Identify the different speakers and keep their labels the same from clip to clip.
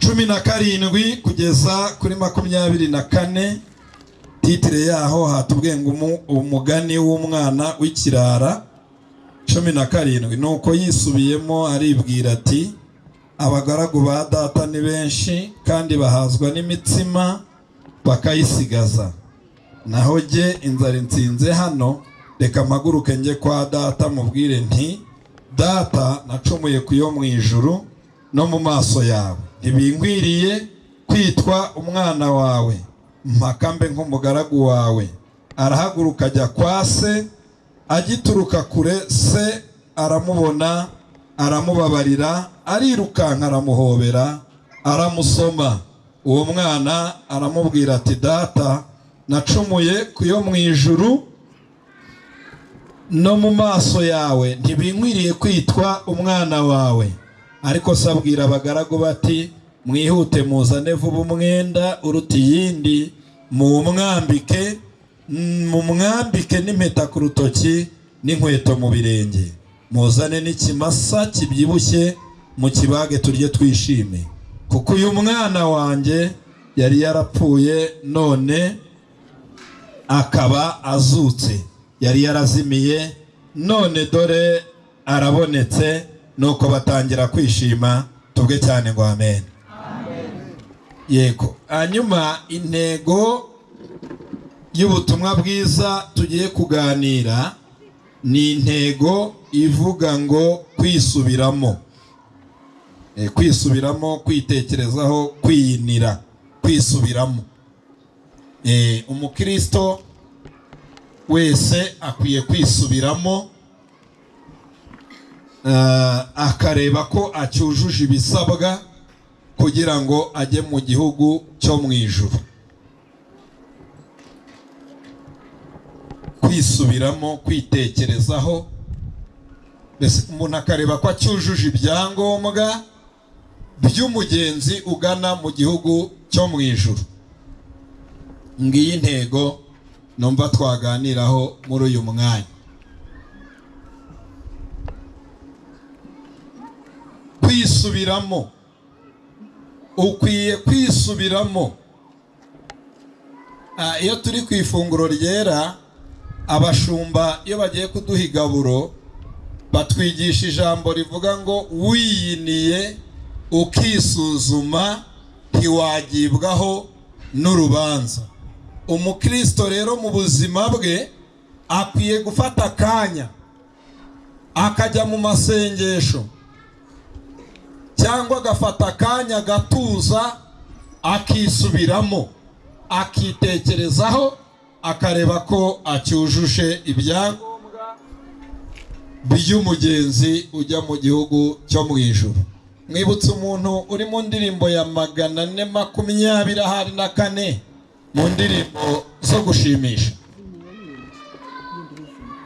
Speaker 1: 17 kugeza kuri 24. Titire yaho hatubwiye ngo umugani w'umwana w'ikirara. 17 nuko yisubiyemo aribwira ati abagaragu ba data ni benshi kandi bahazwa n'imitsima bakayisigaza, naho jye inzara insinze hano, reka mpaguruke njye kwa data mubwire nti data nacumuye kuyo mu ijuru no mu maso yawe, ntibinkwiriye kwitwa umwana wawe, mpakambe nk'umugaragu wawe. Arahaguruka ajya kwa se, agituruka kure se aramubona, aramubabarira, arirukanka aramuhobera, aramusoma. Uwo mwana aramubwira ati data nacumuye kuyo mu ijuru no mu maso yawe, ntibinkwiriye kwitwa umwana wawe. Ariko sabwira abagaragu bati mwihute muzane vuba umwenda uruta iyindi, mumwambike n'impeta ku rutoki n'inkweto mu birenge, muzane n'ikimasa kibyibushye mu kibage turye twishime, kuko uyu mwana wanjye yari yarapfuye none akaba azutse, yari yarazimiye none dore arabonetse. Nuko batangira kwishima, tubwe cyane ngo amen. Yego, hanyuma intego y'ubutumwa bwiza tugiye kuganira ni intego ivuga ngo kwisubiramo. Kwisubiramo, kwitekerezaho, kwiyinira, kwisubiramo. Umukristo wese akwiye kwisubiramo, akareba ko acyujuje ibisabwa kugira ngo ajye mu gihugu cyo mu ijuru. Kwisubiramo, kwitekerezaho, mbese umuntu akareba ko acyujuje ibyangombwa by'umugenzi ugana mu gihugu cyo mu ijuru. Ngiyi intego numva twaganiraho muri uyu mwanya. Kwisubiramo, ukwiye kwisubiramo. Iyo turi ku ifunguro ryera, abashumba iyo bagiye kuduha igaburo batwigisha ijambo rivuga ngo wiyiniye ukisuzuma ntiwagibwaho n'urubanza. Umukristo rero mu buzima bwe akwiye gufata akanya akajya mu masengesho, cyangwa agafata akanya gatuza akisubiramo, akitekerezaho, akareba ko acyujuje ibyangombwa by'umugenzi ujya mu gihugu cyo mu ijuru. Mwibutse umuntu uri mu ndirimbo ya 424 mu ndirimbo zo gushimisha.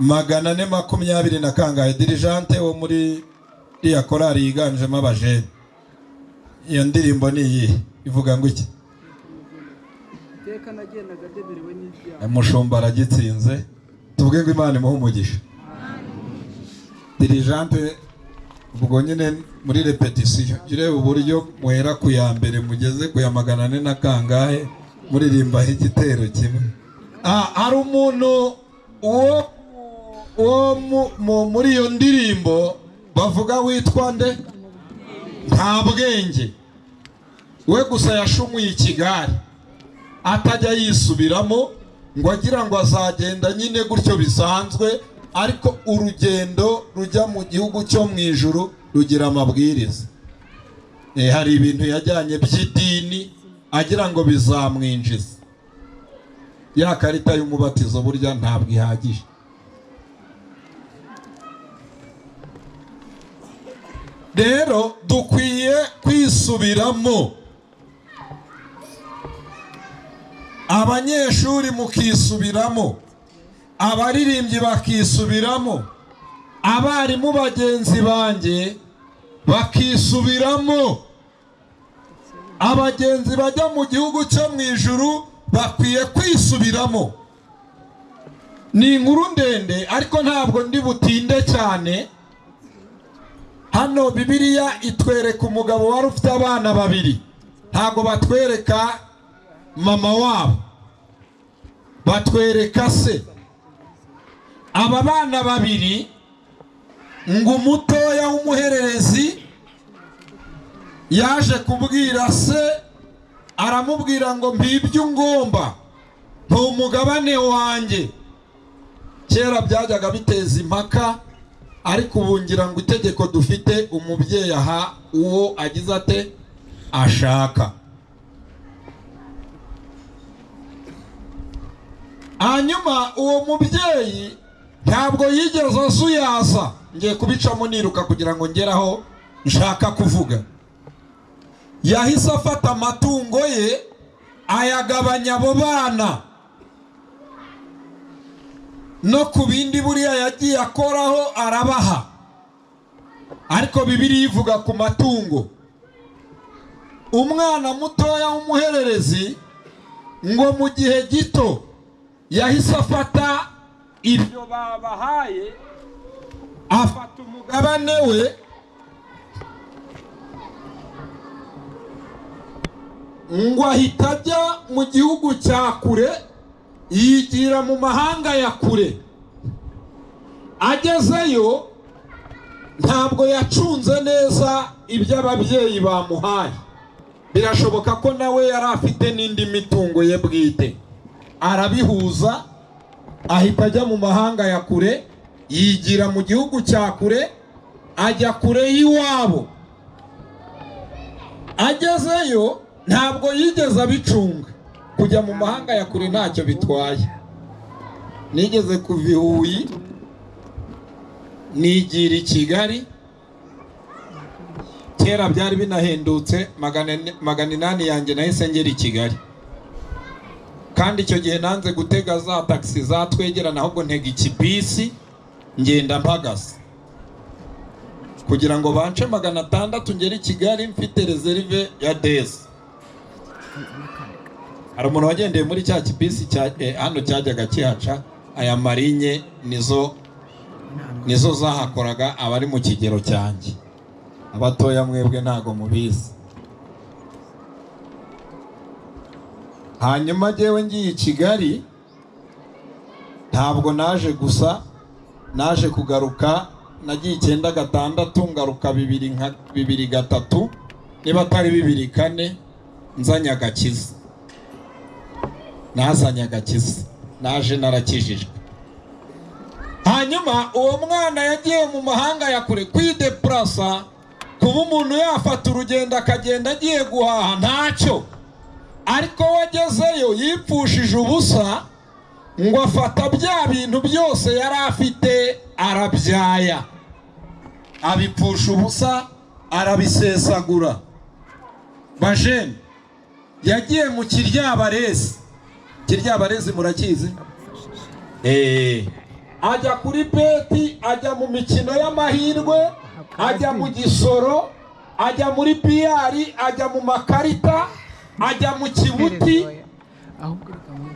Speaker 1: 424 dirigente wo muri iya korari yiganjemo abajene. Iyo ndirimbo ni iyi ivuga ngo iki? Mushumba aragitsinze, tuvuge ngo Imana imuhe umugisha. Dirigente ubwo nyine muri repetition gire uburyo muhera ku ya mbere mugeze ku ya 400 muririmba igitero kimwe. Hari umuntu muri iyo ndirimbo bavuga witwa nde? Nta bwenge. We gusa yashumuye ikigari, atajya yisubiramo ngo agira ngo azagenda nyine gutyo bisanzwe, ariko urugendo rujya mu gihugu cyo mu ijuru rugira amabwiriza. Hari ibintu yajyanye by'idini agira ngo bizamwinjiza. Ya karita y'umubatizo burya ntabwo ihagije. Rero dukwiye kwisubiramo. Abanyeshuri mukisubiramo, abaririmbyi bakisubiramo, abarimu bagenzi banjye bakisubiramo, abagenzi bajya mu gihugu cyo mu ijuru bakwiye kwisubiramo. Ni inkuru ndende ariko ntabwo ndi butinde cyane. Hano Bibiliya itwereka umugabo wari ufite abana babiri. ntago batwereka mama wabo, batwereka se. Aba bana babiri ngo umutoya w'umuhererezi yaje kubwira se, aramubwira ngo mbibyo ngomba umugabane wanjye. Kera byajyaga biteza impaka, ariko ubungira ngo itegeko dufite umubyeyi aha uwo agize ate ashaka. Hanyuma uwo mubyeyi ntabwo yigeze azuyaza. Ngiye kubicamo niruka kugira ngo ngeraho nshaka kuvuga. Yahise afata amatungo ye ayagabanya abo bana, no ku bindi buriya yagiye akoraho arabaha. Ariko Bibiliya ivuga ku matungo. Umwana mutoya w'umuhererezi ngo mu gihe gito yahise afata ibyo babahaye, afata umugabane we ngo ahita ajya mu gihugu cya kure, yigira mu mahanga ya kure. Agezeyo ntabwo yacunze neza ibyo ababyeyi bamuhaye. Birashoboka ko nawe yari afite n'indi mitungo ye bwite. Arabihuza, ahita ajya mu mahanga ya kure, yigira mu gihugu cya kure, ajya kure y'iwabo. Agezeyo ntabwo yigeze abicunga. Kujya mu mahanga ya kure ntacyo bitwaye. Nigeze kuva i Huye nigira i Kigali. Kera byari binahendutse, 800 yanjye nahise ngera i Kigali. Kandi icyo gihe nanze gutega za taxi zatwegerana, ahubwo ntega ikibisi ngenda mpagaze kugira ngo bance 600 ngera i Kigali mfite reserve ya desi. Hari umuntu wagendeye muri cya kibisi hano cyajyaga kihaca. Aya marinye nizo zahakoraga abari mu kigero cyanjye. Abatoya mwebwe ntago mubizi. Hanyuma jewe ngiye i Kigali, ntabwo naje gusa, naje kugaruka. Nagiye 9-6 ngaruka 2-3, niba atari 2-4 nzanya agakiza. Nazanya agakiza, naje narakijijwe. Hanyuma uwo mwana yagiye mu mahanga ya kure kwideplasa. Kuba umuntu yafata urugendo akagenda agiye guhaha ntacyo, ariko wagezeyo yipfushije ubusa, ngo afata bya bintu byose yari afite arabyaya, abipfusha ubusa, arabisesagura. Bajene yagiye mu Kiryabarezi. Kiryabarezi murakizi? Ajya kuri beti, ajya mu mikino y'amahirwe, ajya mu gisoro, ajya muri piyari, ajya mu makarita, ajya mu kibuti,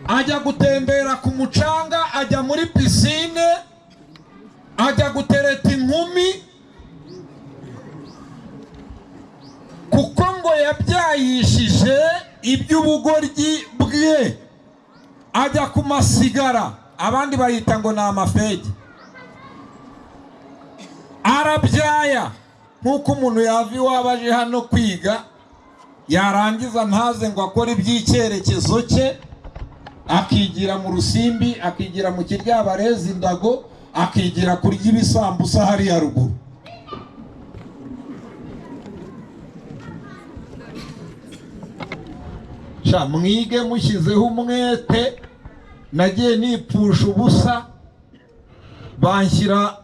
Speaker 1: ajya gutembera ku mucanga, ajya muri pisine, ajya gutereta inkumi, kuko ngo yabyayishije iby'ubugoryi bwe. Ajya ku masigara, abandi bayita ngo ni amafegi. Arabyaya nk'uko umuntu yava iwabo aje hano kwiga, yarangiza ntaze ngo akore iby'icyerekezo cye, akigira mu Rusimbi, akigira mu Kiryabarezi Ndago, akigira kurya ibisambusa hari haruguru. Sha mwige mushyizeho umwete. Nagiye nipfusha ubusa, banshyira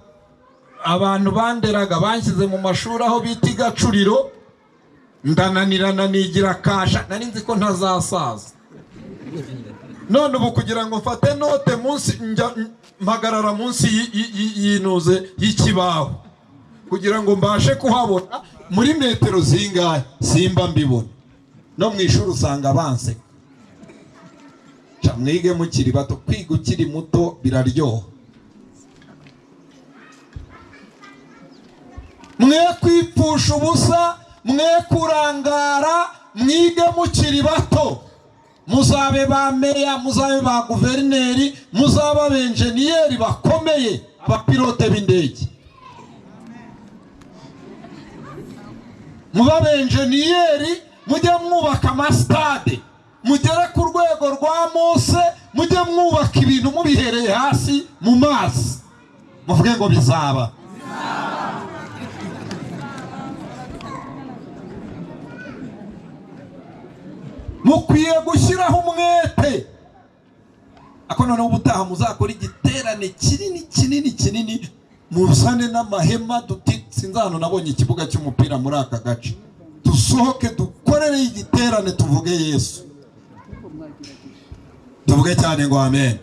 Speaker 1: abantu banderaga banshyize mu mashuri aho bita i Gacuriro, ndananirana nigira kasha. Nari nzi ko ntazasaza. None ubu kugira ngo mfate note munsi mpagarara munsi yinuze y'ikibaho kugira ngo mbashe kuhabona muri metero zingahe simba mbibona. No mu ishuri usanga banse. Mwige mukiri bato, kwiga ukiri muto biraryoha. Mwe kwipfusha ubusa, mwe kurangara, mwige mukiri bato, muzabe ba meya, muzabe ba guverineri, muzabe abenjeniyeri bakomeye, abapilote b'indege. Muba abenjeniyeri, mujye mwubaka amasitade, mugere ku rwego rwa Mose, mujye mwubaka ibintu mubihereye hasi mu mazi, muvuge ngo bizaba. Mukwiye gushyiraho umwete. Ako noneho ubutaha muzakora igiterane kinini, muzane n'amahema, duti sinzano nabonye ikibuga cy'umupira muri aka gace, dusohoke dukorere igiterane, tuvuge Yesu, tuvuge cyane ngo amen.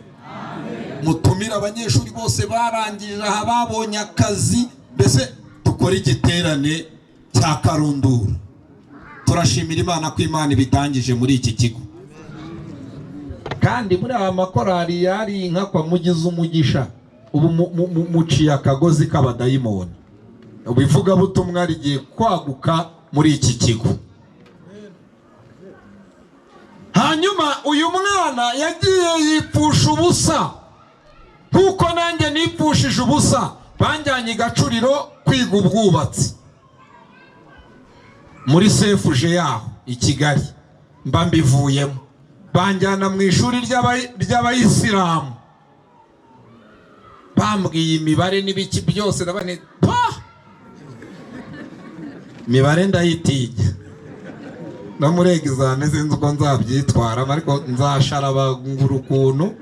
Speaker 1: Mutumira abanyeshuri bose barangije aha, babonye akazi, mbese dukora igiterane cya karundura. Turashimira Imana ko Imana ibitangije muri iki kigo, kandi muri aya makorari yari inka kwa mugize umugisha. Ubu muciye akagozi k'abadayimoni, ubivuga butumwa rigiye kwaguka muri iki kigo. Hanyuma uyu mwana yagiye yipfusha ubusa, kuko nanjye nipfushije ubusa. Banjyanye Gacuriro kwiga ubwubatsi muri sefuje yaho i Kigali, mba mbivuyemo. Banjyana mu ishuri ry'abayisilamu, bambwiye imibare n'ibiki byose, nabane imibare ndayitinya, no muri egizame sinzi uko nzabyitwaramo, ariko nzasharabangura ukuntu,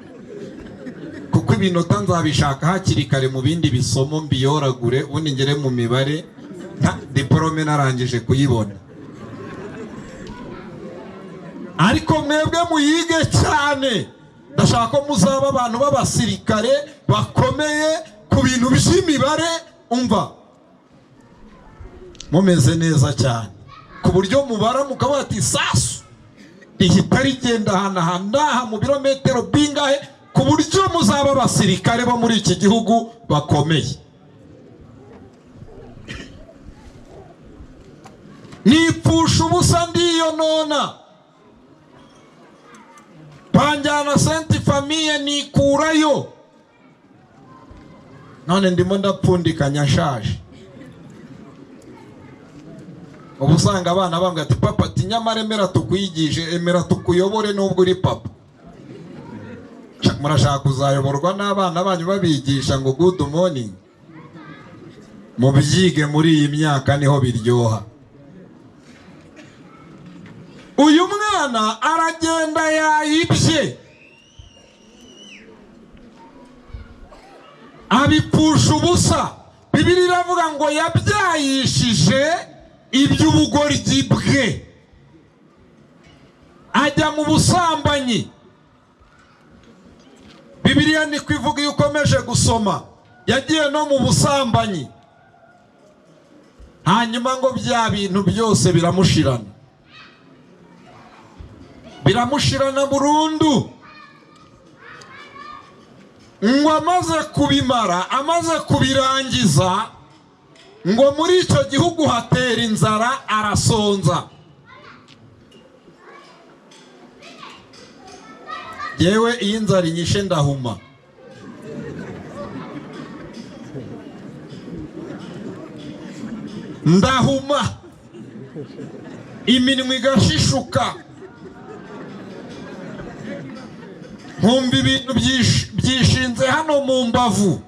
Speaker 1: kuko ibinota nzabishaka hakiri kare mu bindi bisomo mbiyoragure, ubundi ngere mu mibare nta diplome narangije kuyibona. Ariko mwebwe muyige cyane, ndashaka ko muzaba abantu b'abasirikare bakomeye ku bintu by'imibare, umva mumeze neza cyane, ku buryo mubara mukavuga ati sasu rihita rigenda ahantu mu birometero bingahe, ku buryo muzaba abasirikare bo muri iki gihugu bakomeye. Nipfusha ubusa ndiyonona, banjyana Sainte Famille nikurayo, none ndimo ndapfundikanya nshaje. Ubusanga abana bambwe ati papa, ati nyamara emera tukwigije, emera tukuyobore nubwo uri papa. Murashaka kuzayoborwa n'abana banyu babigisha ngo good morning? Mubyige muri iyi myaka niho biryoha. Uyu mwana aragenda yayibye, abipfusha ubusa. Bibiliya iravuga ngo yabyayishije iby'ubugoryi bwe, ajya mu busambanyi. Bibiliya ni kwivuga iyo ukomeje gusoma, yagiye no mu busambanyi. Hanyuma ngo bya bintu byose biramushirana burundu. Ngo amaze kubimara, amaze kubirangiza, ngo muri icyo gihugu hatera inzara, arasonza. Yewe iyi nzara inyishe ndahuma. Ndahuma, iminwa igashishuka, nkumva ibintu byishinze hano mu mbavu.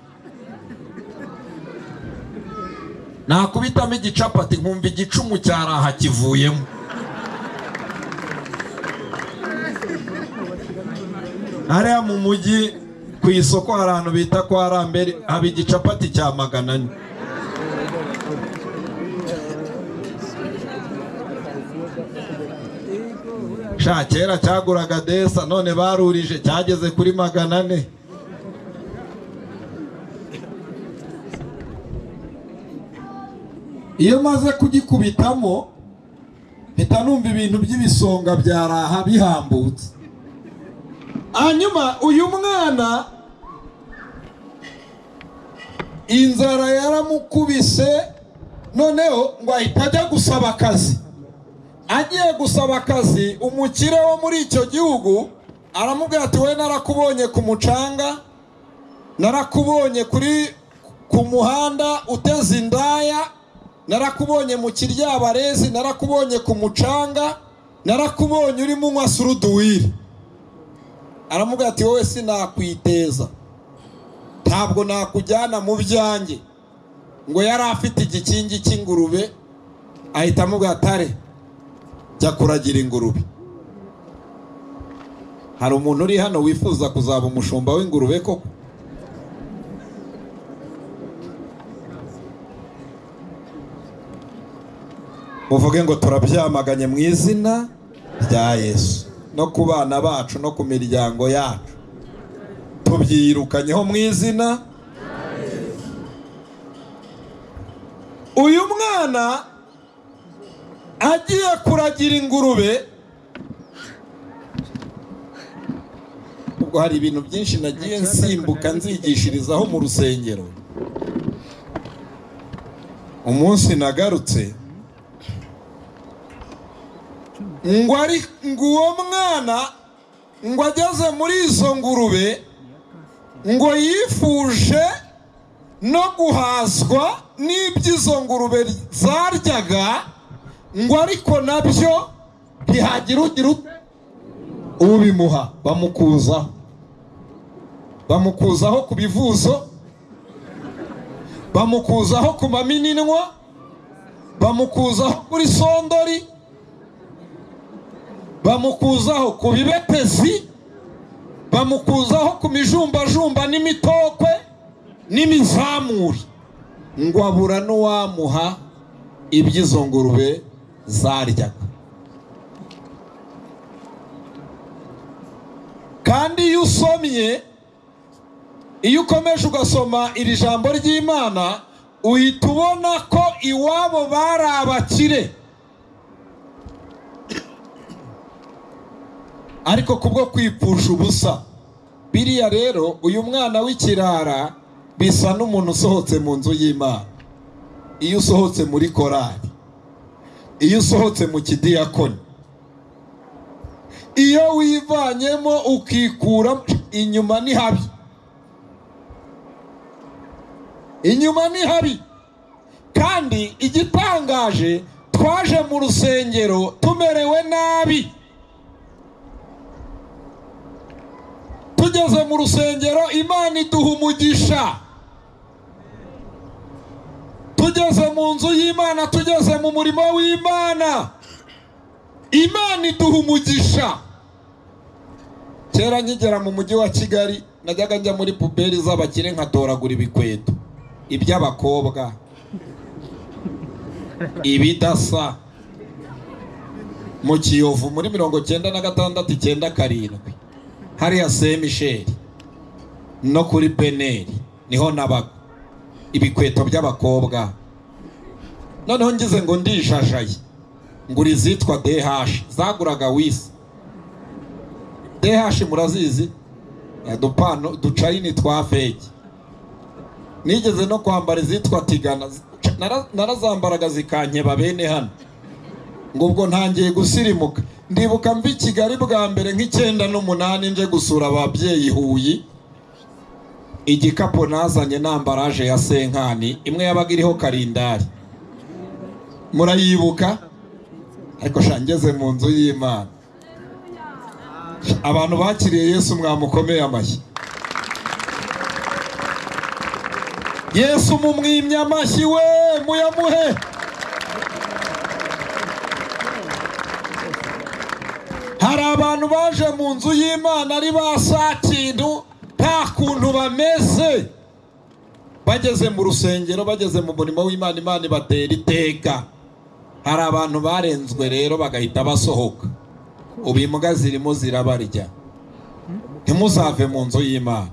Speaker 1: Nakubitamo igicapati nkumva igicumu cyaraha kivuyemo. Hariya mu mujyi ku isoko hari ahantu bita kwa Rambere, haba igicapati cya 400. Sha kera cyaguraga desa, none barurije cyageze kuri 400. Iyo maze kugikubitamo mpita numva ibintu by'ibisonga byaraha bihambutse. Hanyuma uyu mwana inzara yaramukubise, noneho ngo ahita ajya gusaba akazi. agiye gusaba akazi, umukire wo muri icyo gihugu aramubwira ati we narakubonye ku mucanga, narakubonye ku muhanda uteze indaya, narakubonye mu kiryabarezi, narakubonye ku mucanga, narakubonye uri mu nywa suruduwiri. Aramubwira ati wowe sinakwiteza, ntabwo nakujyana mu byanjye. Ngo yari afite igikingi cy'ingurube, ahita amubwira atare jya kuragira ingurube. Hari umuntu uri hano wifuza kuzaba umushumba w'ingurube koko? Muvuge ngo turabyamaganye mu izina rya Yesu, no ku bana bacu no ku miryango yacu tubyirukanyeho mu izina. Uyu mwana agiye kuragira ingurube, ubwo hari ibintu byinshi nagiye nsimbuka nzigishirizaho mu rusengero. Umunsi nagarutse ngo uwo mwana ngo ageze muri izo ngurube, ngo yifuje no guhazwa n'iby'izo ngurube zaryaga, ngo ariko nabyo ntihagira ugira ubimuha. Bamukuzaho ku bivuzo, bamukuzaho ku mamininwa, bamukuzaho kuri sondori, bamukuzaho ku bibetezi, bamukuzaho ku mijumbajumba n'imitokwe n'imizamuri, ngo abura n'uwamuha iby'izo ngurube zaryaga. Kandi iyo ukomeje ugasoma iri jambo ry'Imana, uhita ubona ko iwabo bari abakire, ariko kubwo kwipfusha ubusa. Biriya rero uyu mwana w'ikirara bisa n'umuntu usohotse mu nzu y'Imana. Iyo usohotse muri korali, iyo usohotse mu kidiyakoni, iyo wivanyemo ukikura, inyuma ni habi, inyuma ni habi. Kandi igitangaje, twaje mu rusengero tumerewe nabi. Tugeze mu rusengero Imana iduha umugisha. Tugeze mu nzu y'Imana, tugeze mu murimo w'Imana, Imana iduha umugisha. Kera nkigera mu mujyi wa Kigali, najyaga njya muri puberi z'abakire nkatoragura ibikweto, iby'abakobwa, ibidasa, mu Kiyovu muri 96-97 hariya Saint Michel no kuri Peneri niho nabaga, ibikweto by'abakobwa. Noneho ngize ngo ndijajaye, ngura izitwa DH, zaguraga wisi. DH murazizi, dupano ducayini twa fake. Nigeze no kwambara izitwa Tigana, narazambaraga zikankeba bene hano, ngo ubwo ntangiye gusirimuka. Ndibuka mvi Kigali bwa mbere nk''98 nje gusura ababyeyi Huye, igikapo nazanye n'ambaraje ya senkani, imwe yabaga iriho karindari, murayibuka? Ariko shangeze mu nzu y'Imana, abantu bakiriye Yesu mwamukomeye amashyi. Yesu mumwimye amashyi we, muyamuhe. Hari abantu baje mu nzu y'Imana ari basakintu, nta kuntu bameze. Bageze mu rusengero, bageze mu murimo w'Imana, Imana ibatera iteka. Hari abantu barenzwe rero bagahita basohoka, ubu imbwa zirimo zirabarya. Ntimuzave mu nzu y'Imana.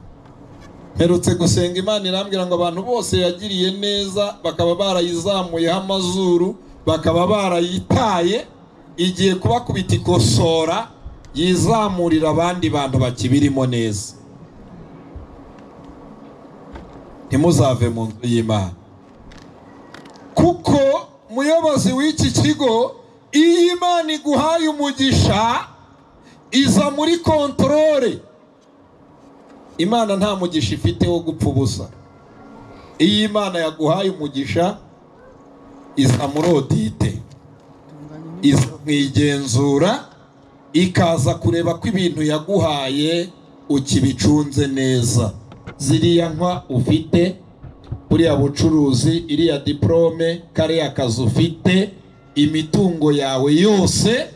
Speaker 1: Mperutse gusenga, Imana irambwira ngo abantu bose yagiriye neza bakaba barayizamuyeho amazuru, bakaba barayitaye, igiye kubakubita ikosora yizamurira abandi bantu bakibirimo neza. Ntimuzave mu nzu y'Imana. Kuko muyobozi w'iki kigo Iyo Imana iguhaye umugisha iza muri kontrole. Imana nta mugisha ifite wo gupfa ubusa. Iyo Imana yaguhaye umugisha iza muri odite, iza mwigenzura, ikaza kureba ko ibintu yaguhaye ukibicunze neza. Ziriya nka ufite, buriya bucuruzi, iriya diplome, kariya kazi ufite, imitungo yawe yose,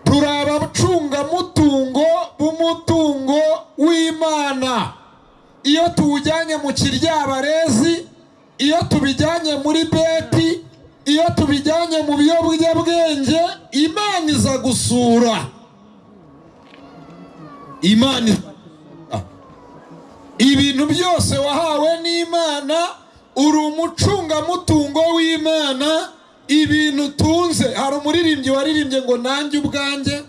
Speaker 1: turaba abacungamutungo b'umutungo w'Imana. Iyo tuwujyanye mu kiryabarezi, iyo tubijyanye muri beti, iyo tubijyanye mu biyobyabwenge, Imana iza gusura. Imana ibintu byose wahawe n'Imana, uri umucungamutungo w'Imana. Ibintu utunze, hari umuririmbyi waririmbye ngo nanjye ubwanjye,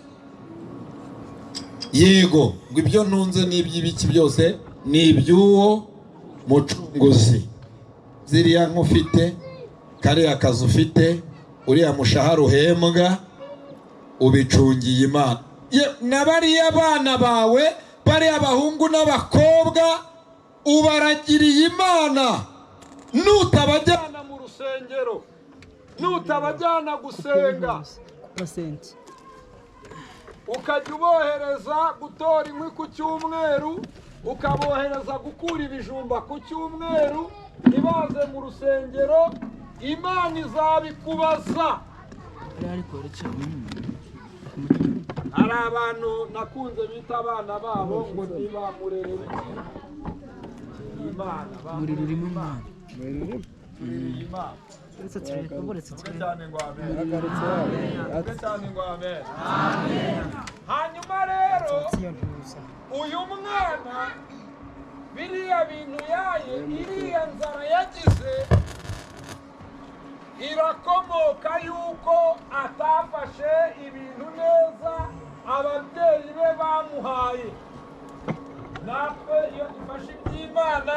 Speaker 1: yego, ngo ibyo ntunze n'iby'ibiki byose ni iby'uwo mucunguzi. Ziriya nk'ufite, kariya kazi ufite, uriya mushahara uhembwa, ubicungiye Imana. Na bariya abana bawe, bariya abahungu n'abakobwa, ubaragiriye Imana. Nutabajyana mu rusengero, nutabajyana gusenga, ukajya ubohereza gutora inkwi ku cyumweru, ukabohereza gukura ibijumba ku cyumweru, ntibaze mu rusengero, Imana izabikubaza. Hari abantu nakunze bita abana babo ngo ntibamurerere Imana. Hanyuma rero uyu mwana biriya bintu yaye, iriya nzara yagize irakomoka yuko atafashe ibintu neza ababyeyi be bamuhaye. Natwe iyo dufashe iby'Imana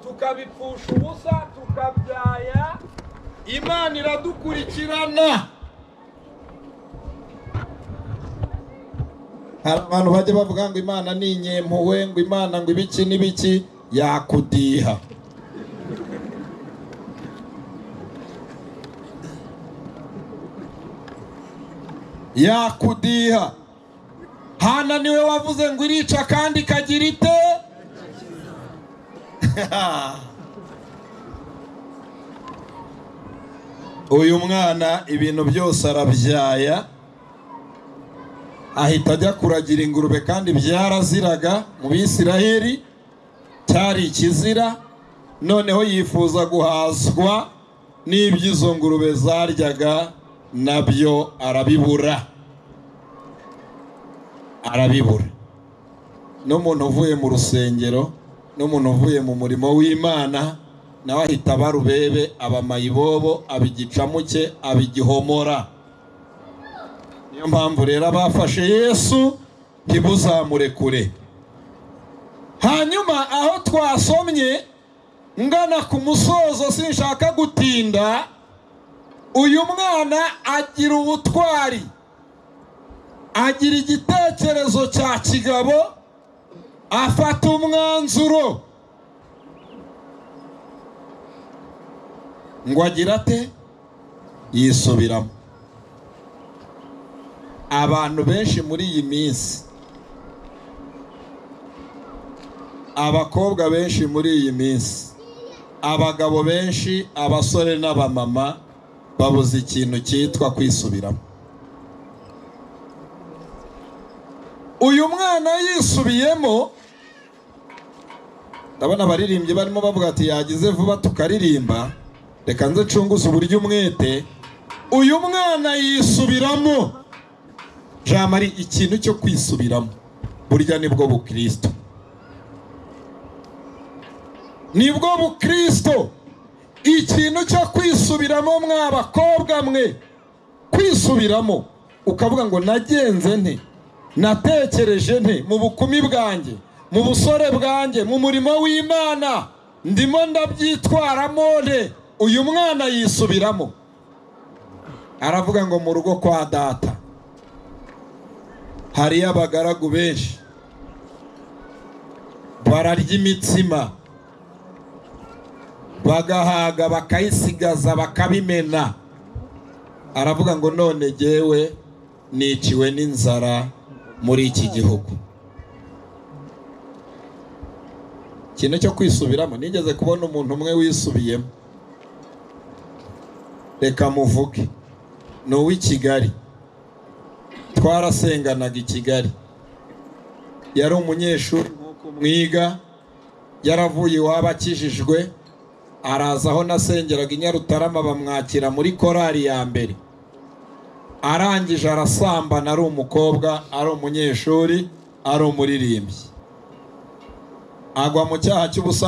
Speaker 1: tukabipfusha ubusa, tukabyaya, Imana iradukurikirana. Hari abantu bajya bavuga ngo Imana ni inyempuhwe, ngo Imana ngo ibiki n'ibiki, yakudiha. Yakudiha. Hana niwe wavuze ngo irica kandi ikagira ite? Uyu mwana ibintu byose arabyaya, ahita ajya kuragira ingurube, kandi byaraziraga mu Bisiraheli, cyari ikizira. Noneho yifuza guhazwa n'iby'izo ngurube zaryaga, nabyo arabibura. N'umuntu uvuye mu rusengero, n'umuntu uvuye mu murimo w'Imana, nawe ahita barubebe, abamayibobo, abigicamuke, abigihomora. Niyo mpamvu rero abafashe Yesu ntibuzamurekure. Hanyuma aho twasomye, ngana ku musozo, sinshaka gutinda, uyu mwana agira ubutwari, agira igitekerezo cya kigabo, afata umwanzuro ngo agira ate? Yisubiramo. Abantu benshi muri iyi minsi, abakobwa benshi muri iyi minsi, abagabo benshi, abasore n'abamama, babuze ikintu cyitwa kwisubiramo. Uyu mwana yisubiyemo, ndabona abaririmbyi barimo bavuga ati yagize vuba tukaririmba, reka nze cunguze uburyo umwete. Uyu mwana yisubiramo. Jamari, ikintu cyo kwisubiramo burya nibwo bukristo. Nibwo bukristo. Ikintu cyo kwisubiramo, mw'abakobwa mwe, kwisubiramo ukavuga ngo nagenze nte, natekereje nte mu bukumi bwanjye, mu busore bwanjye, mu murimo w'Imana, ndimo ndabyitwaramo nte, uyu mwana yisubiramo, aravuga ngo mu rugo kwa data hariyo abagaragu benshi bararya imitsima bagahaga bakayisigaza bakabimena. Aravuga ngo none jyewe niciwe n'inzara muri iki gihugu. Ikintu cyo kwisubiramo, nigeze kubona umuntu umwe wisubiyemo, reka muvuge, ni uw'i Kigali. Twarasenganaga i Kigali, yari umunyeshuri nk'uko mwiga, yaravuye iwabo akijijwe, araza aho nasengeraga i Nyarutarama bamwakira muri korali ya mbere. Arangije arasambana, ari umukobwa, ari umunyeshuri, ari umuririmbyi, agwa mu cyaha cy'ubusa.